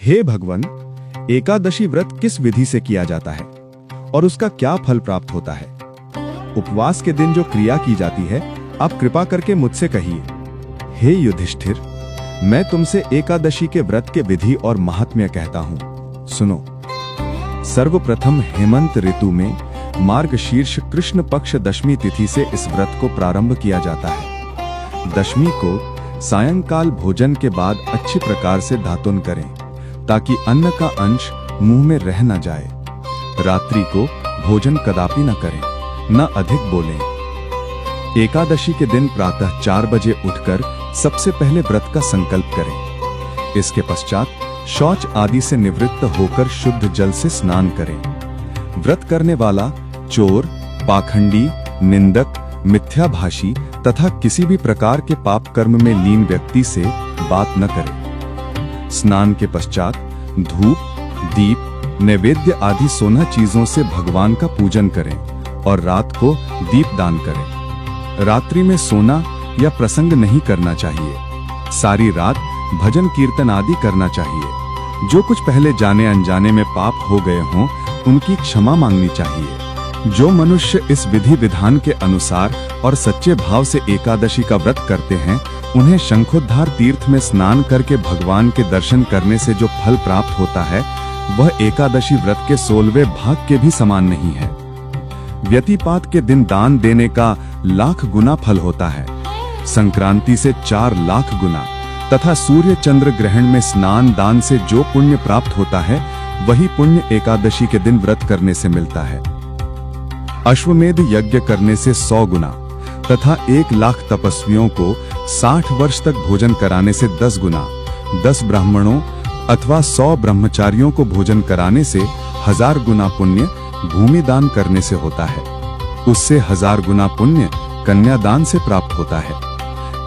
हे भगवान, एकादशी व्रत किस विधि से किया जाता है और उसका क्या फल प्राप्त होता है? उपवास के दिन जो क्रिया की जाती है, आप कृपा करके मुझसे कहिए। हे युधिष्ठिर, मैं तुमसे एकादशी के व्रत के विधि और महात्म्य कहता हूँ, सुनो। सर्वप्रथम हेमंत ऋतु में मार्गशीर्ष कृष्ण पक्ष दशमी तिथि से इस व्रत को प्रारंभ किया जाता है। दशमी को सायंकाल भोजन के बाद अच्छी प्रकार से दातुन करें ताकि अन्न का अंश मुंह में रह न जाए। रात्रि को भोजन कदापि न करें, न अधिक बोलें। एकादशी के दिन प्रातः 4 बजे उठकर सबसे पहले व्रत का संकल्प करें। इसके पश्चात शौच आदि से निवृत्त होकर शुद्ध जल से स्नान करें। व्रत करने वाला चोर, पाखंडी, निंदक, मिथ्याभाषी तथा किसी भी प्रकार के पाप कर्म में लीन व्यक्ति से बात न करे। स्नान के पश्चात धूप, दीप, नैवेद्य आदि 16 चीजों से भगवान का पूजन करें और रात को दीप दान करें। रात्रि में सोना या प्रसंग नहीं करना चाहिए। सारी रात भजन कीर्तन आदि करना चाहिए। जो कुछ पहले जाने अनजाने में पाप हो गए हों, उनकी क्षमा मांगनी चाहिए। जो मनुष्य इस विधि विधान के अनुसार और सच्चे भाव से एकादशी का व्रत करते हैं, उन्हें शंखोद्धार तीर्थ में स्नान करके भगवान के दर्शन करने से जो फल प्राप्त होता है, वह एकादशी व्रत के 16वें भाग के भी समान नहीं है। व्यतिपात के दिन दान देने का 1,00,000 गुना फल होता है, संक्रांति से 4,00,000 गुना, तथा सूर्य चंद्र ग्रहण में स्नान दान से जो पुण्य प्राप्त होता है, वही पुण्य एकादशी के दिन व्रत करने से मिलता है। अश्वमेध यज्ञ करने से 100 गुना तथा 1,00,000 तपस्वियों को 60 वर्ष तक भोजन कराने से 10 गुना, 10 ब्राह्मणों अथवा 100 ब्रह्मचारियों को भोजन कराने से 1000 गुना पुण्य भूमि दान करने से होता है। उससे 1000 गुना पुण्य कन्यादान से प्राप्त होता है।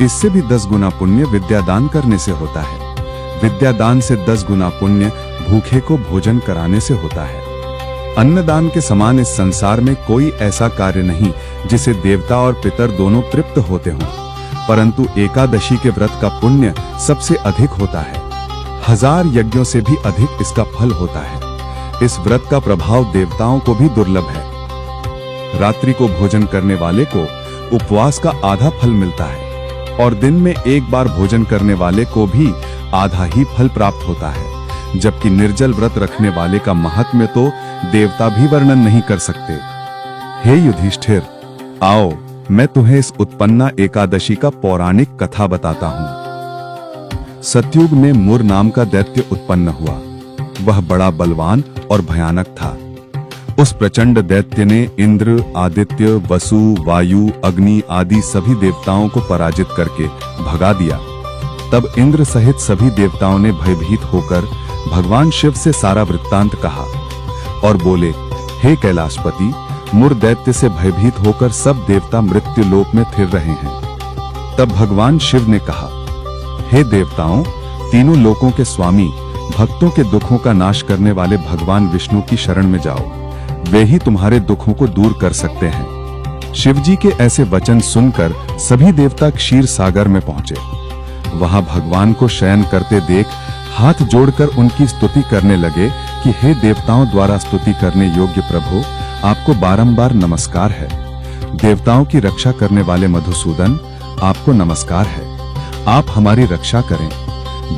इससे भी 10 गुना पुण्य विद्यादान करने से होता है। विद्यादान से 10 गुना पुण्य भूखे को भोजन कराने से होता है। अन्नदान के समान इस संसार में कोई ऐसा कार्य नहीं जिसे देवता और पितर दोनों तृप्त होते हों, परंतु एकादशी के व्रत का पुण्य सबसे अधिक होता है। 1000 यज्ञों से भी अधिक इसका फल होता है। इस व्रत का प्रभाव देवताओं को भी दुर्लभ है। रात्रि को भोजन करने वाले को उपवास का आधा फल मिलता है और दिन में एक बार भोजन करने वाले को भी आधा ही फल प्राप्त होता है, जबकि निर्जल व्रत रखने वाले का महात्म्य तो देवता भी वर्णन नहीं कर सकते। हे युधिष्ठिर, आओ मैं तुम्हें इस उत्पन्ना एकादशी का पौराणिक कथा बताता हूँ। सतयुग में मुर नाम का दैत्य उत्पन्न हुआ। वह बड़ा बलवान और भयानक था। उस प्रचंड दैत्य ने इंद्र, आदित्य, वसु, वायु, अग्नि आदि सभी देवताओं को पराजित करके भगा दिया। तब इंद्र सहित सभी देवताओं ने भयभीत होकर भगवान शिव से सारा वृत्तांत कहा और बोले, हे कैलाशपति, मुर दैत्य से भयभीत होकर सब देवता मृत्यु लोक में फिर रहे हैं। तब भगवान शिव ने कहा, हे देवताओं, तीनों लोकों के स्वामी, भक्तों के दुखों का नाश करने वाले भगवान विष्णु की शरण में जाओ। वे ही तुम्हारे दुखों को दूर कर सकते हैं। शिवजी के ऐसे वचन सुनकर सभी देवता क्षीर सागर में पहुंचे। वहां भगवान को शयन करते देख हाथ जोड़कर उनकी स्तुति करने लगे कि हे देवताओं द्वारा स्तुति करने योग्य प्रभु, आपको बारंबार नमस्कार है। देवताओं की रक्षा करने वाले मधुसूदन, आपको नमस्कार है। आप हमारी रक्षा करें।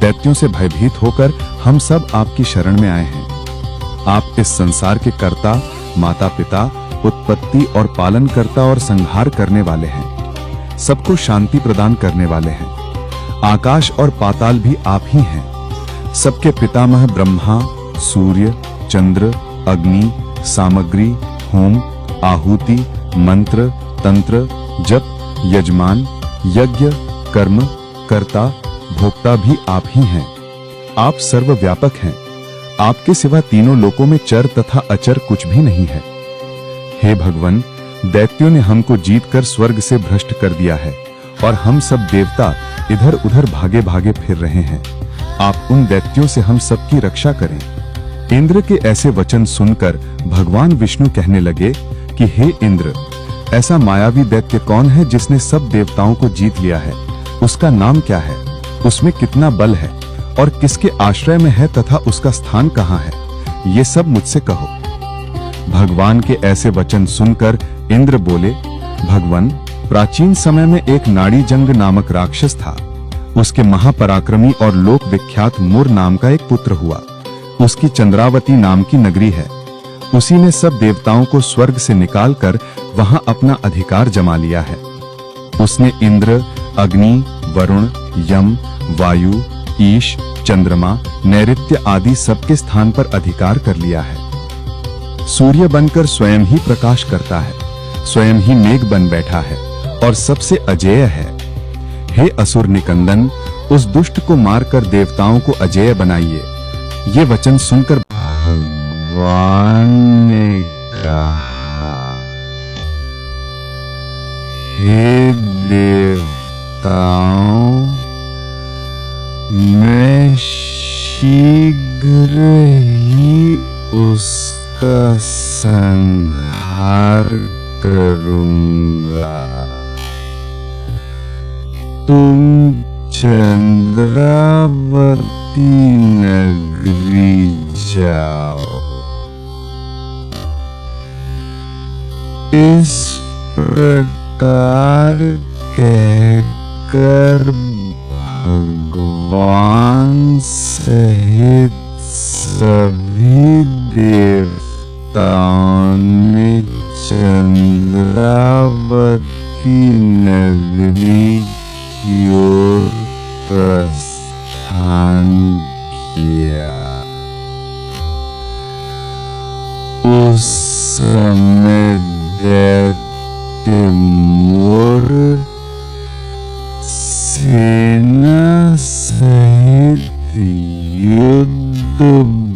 दैत्यों से भयभीत होकर हम सब आपकी शरण में आए हैं। आप इस संसार के कर्ता, माता पिता, उत्पत्ति और पालन करता और संहार करने वाले हैं। सबको शांति प्रदान करने वाले हैं। आकाश और पाताल भी आप ही हैं। सबके पितामह ब्रह्मा, सूर्य, चंद्र, अग्नि, सामग्री, होम, आहुति, मंत्र, तंत्र, जप, यजमान, यज्ञ, कर्म, कर्ता, भोक्ता भी आप ही हैं। आप सर्वव्यापक हैं। आपके सिवा तीनों लोकों में चर तथा अचर कुछ भी नहीं है। हे भगवान, दैत्यों ने हमको जीतकर स्वर्ग से भ्रष्ट कर दिया है और हम सब देवता इधर उधर भागे भागे फिर रहे हैं। आप उन दैत्यों से हम सबकी रक्षा करें। इंद्र के ऐसे वचन सुनकर भगवान विष्णु कहने लगे कि हे इंद्र, ऐसा मायावी दैत्य कौन है जिसने सब देवताओं को जीत लिया है? उसका नाम क्या है? उसमें कितना बल है और किसके आश्रय में है तथा उसका स्थान कहाँ है, ये सब मुझसे कहो। भगवान के ऐसे वचन सुनकर इंद्र बोले, भगवान, प्राचीन समय में एक नाड़ीजंग नामक राक्षस था। उसके महापराक्रमी और लोक विख्यात मुर नाम का एक पुत्र हुआ। उसकी चंद्रावती नाम की नगरी है। उसी ने सब देवताओं को स्वर्ग से निकालकर वहां अपना अधिकार जमा लिया है। उसने इंद्र, अग्नि, वरुण, यम, वायु, ईश, चंद्रमा, नैऋत्य आदि सबके स्थान पर अधिकार कर लिया है। सूर्य बनकर स्वयं ही प्रकाश करता है, स्वयं ही मेघ बन बैठा है और सबसे अजेय है। हे असुर निकंदन, उस दुष्ट को मारकर देवताओं को अजेय बनाइए। ये वचन सुनकर भगवान ने कहा, हे देवताओं, मैं शीघ्र ही उसका संहार करूंगा। तुम चंद्रावती नगरी जाओ। इस प्रकार कहकर भगवान सहित सभी देवताओं ने चंद्रावती नगरी की ओर प्रस्थान किया। उस समय दैत्य मुर सेना सहित युद्ध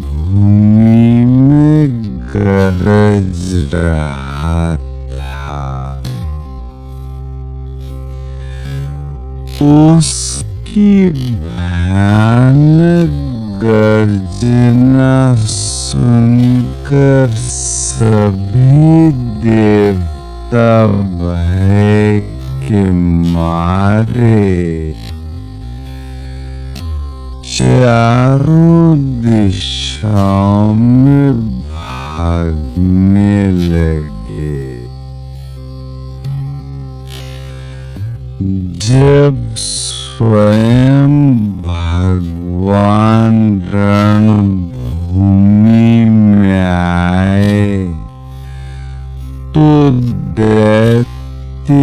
भूमि में गरज रहा था। उसकी भयानक गर्जना सुनकर सभी देवता भय के मारे चारों दिशाओं में भागने लगे। जब स्वयं भगवान रणभूमि में आए तो दैत्य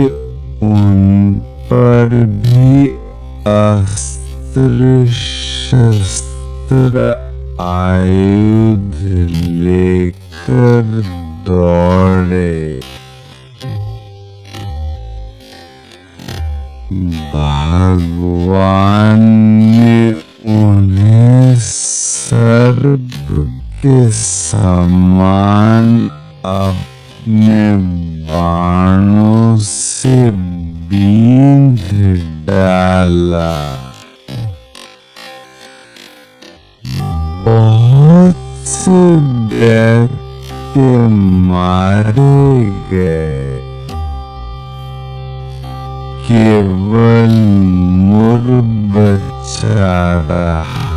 उन पर भी अस्त्र शस्त्र आयुध लेकर दौड़े। भगवान ने उन्हें सर्प के समान अपने बाणों से बींध डाला। बहुत से दैत्य मारे गए, केवल मुर बचा रहा।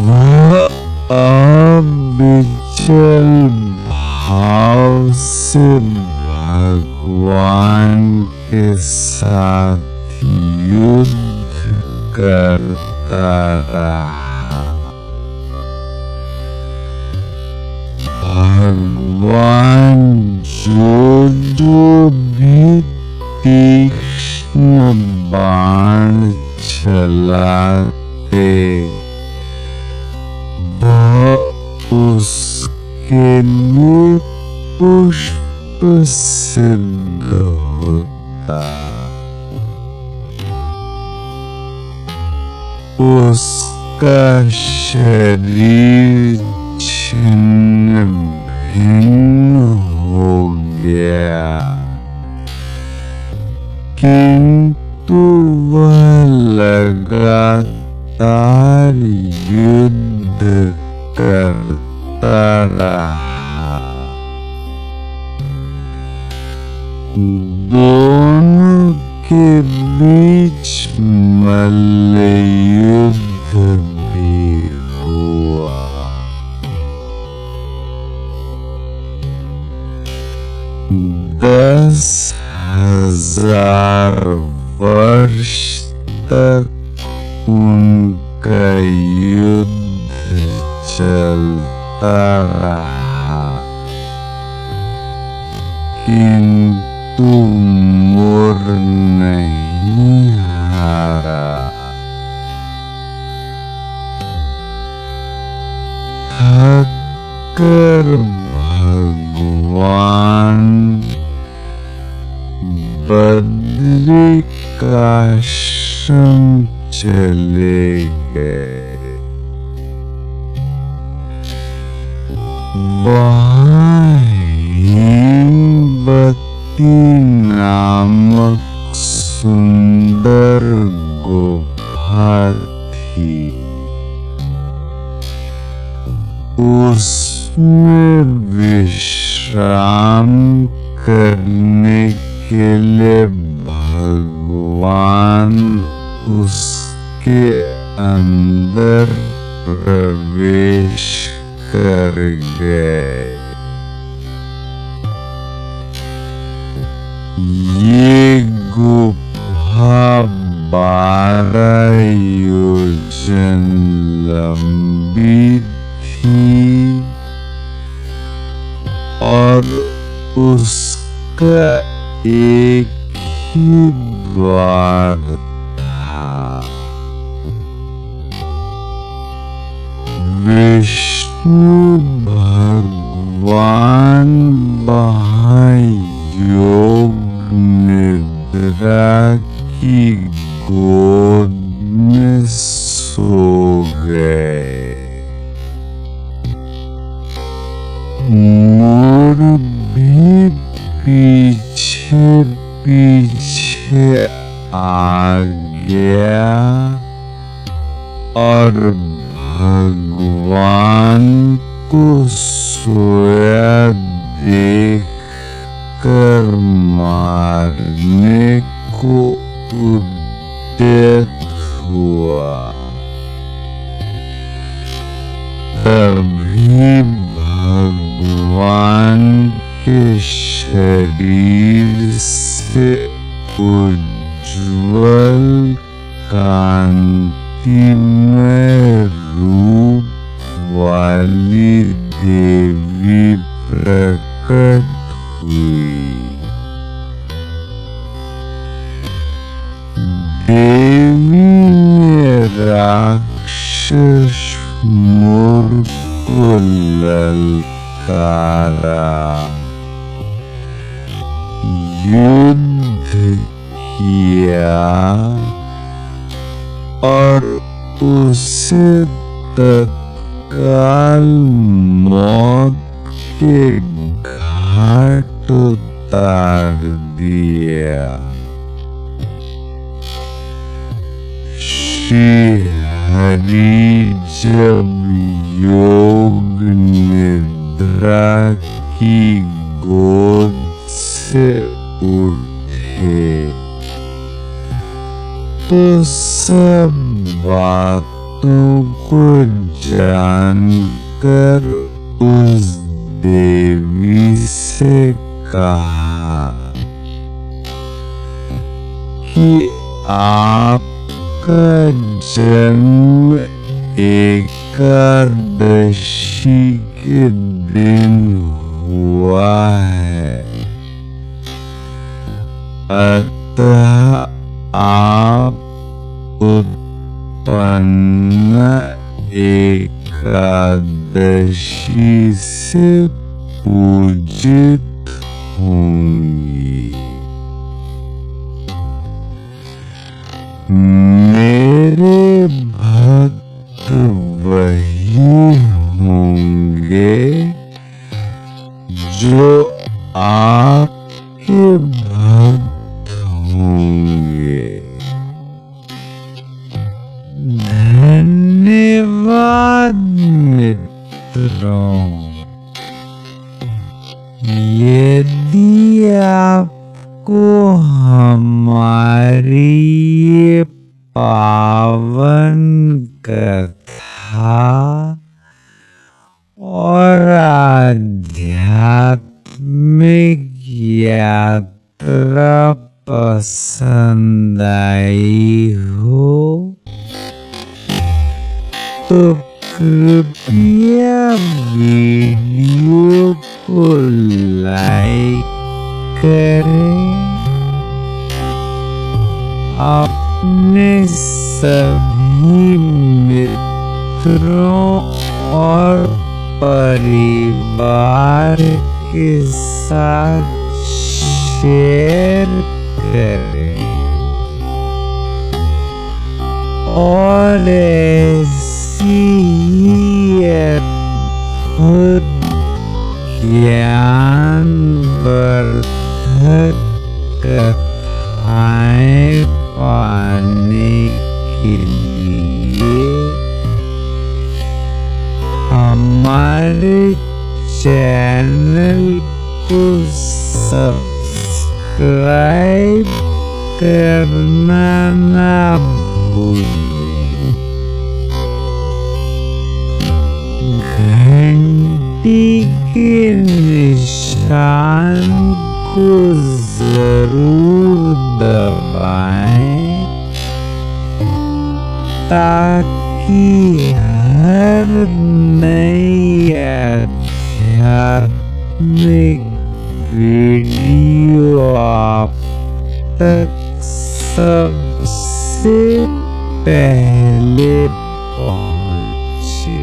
वह अविचल भाव से भगवान के साथ युद्ध करता रहा। भगवान जो भी तीक्ष्ण बाण चलाते वह उसके लिए पुष्प सिद्ध होता। उसका शरीर छिन्न भिन्न हो गया, किंतु वह लगातार युद्ध करता रहा। दोनों के बीच मल्लयुद्ध भी हुआ। 10,000 वर्ष तक उनका युद्ध चलता रहा, किंतु मोर नहीं हारा। थककर भगवान बद्रिकाश्रम चले गए। वहाँ हिमवती नामक सुंदर गुफा थी। उसमें विश्राम करने के लिए भगवान उसके अंदर प्रवेश कर गए। ये गुफा 12 योजन लंबी थी और उसका एक ही द्वार था। विष्णु भगवान वहाँ योग निद्रा की गोद में सो गए। मोर भी पीछे पीछे आ गया और भगवान को सोया देख कर मारने को उद्यत हुआ। तभी भगवान के शरीर से उज्ज्वल कांतिमय रूप वाली देवी प्रकट हुई। देवी ने राक्षस मोर को ललकारा, युद्ध किया और उसे तत्काल मौत के घाट उतार दिया। श्री हरि जब योग निद्रा की गोद से उठे तो सब बातों को जानकर उस देवी से कहा कि आपका जन्म एकादशी के दिन हुआ है, अतः आप उत्पन्न एकादशी से पूजित होंगी। मेरे भक्त वही होंगे जो आपके भक्त होंगे। धन्यवाद मित्रों। यदि आपको को हमारी ये पावन कथा और आध्यात्मिक यात्रा पसंद आई हो तो कृपया वीडियो को लाइक करें, अपने सभी मित्रों और परिवार के साथ शेयर करें और ऐसी ही अद्भुत ज्ञानवर्धक कथाएं पाने के लिए हमारे चैनल को सब्सक्राइब करना ना भूलें, घंटी के निशान को जरूर दबाएं ताकि हर नई आध्यात्मिक वीडियो आप तक सबसे पहले पहुंचे।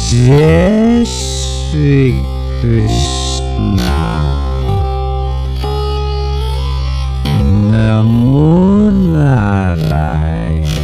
जय श्री कृष्णा। नमो नारायण।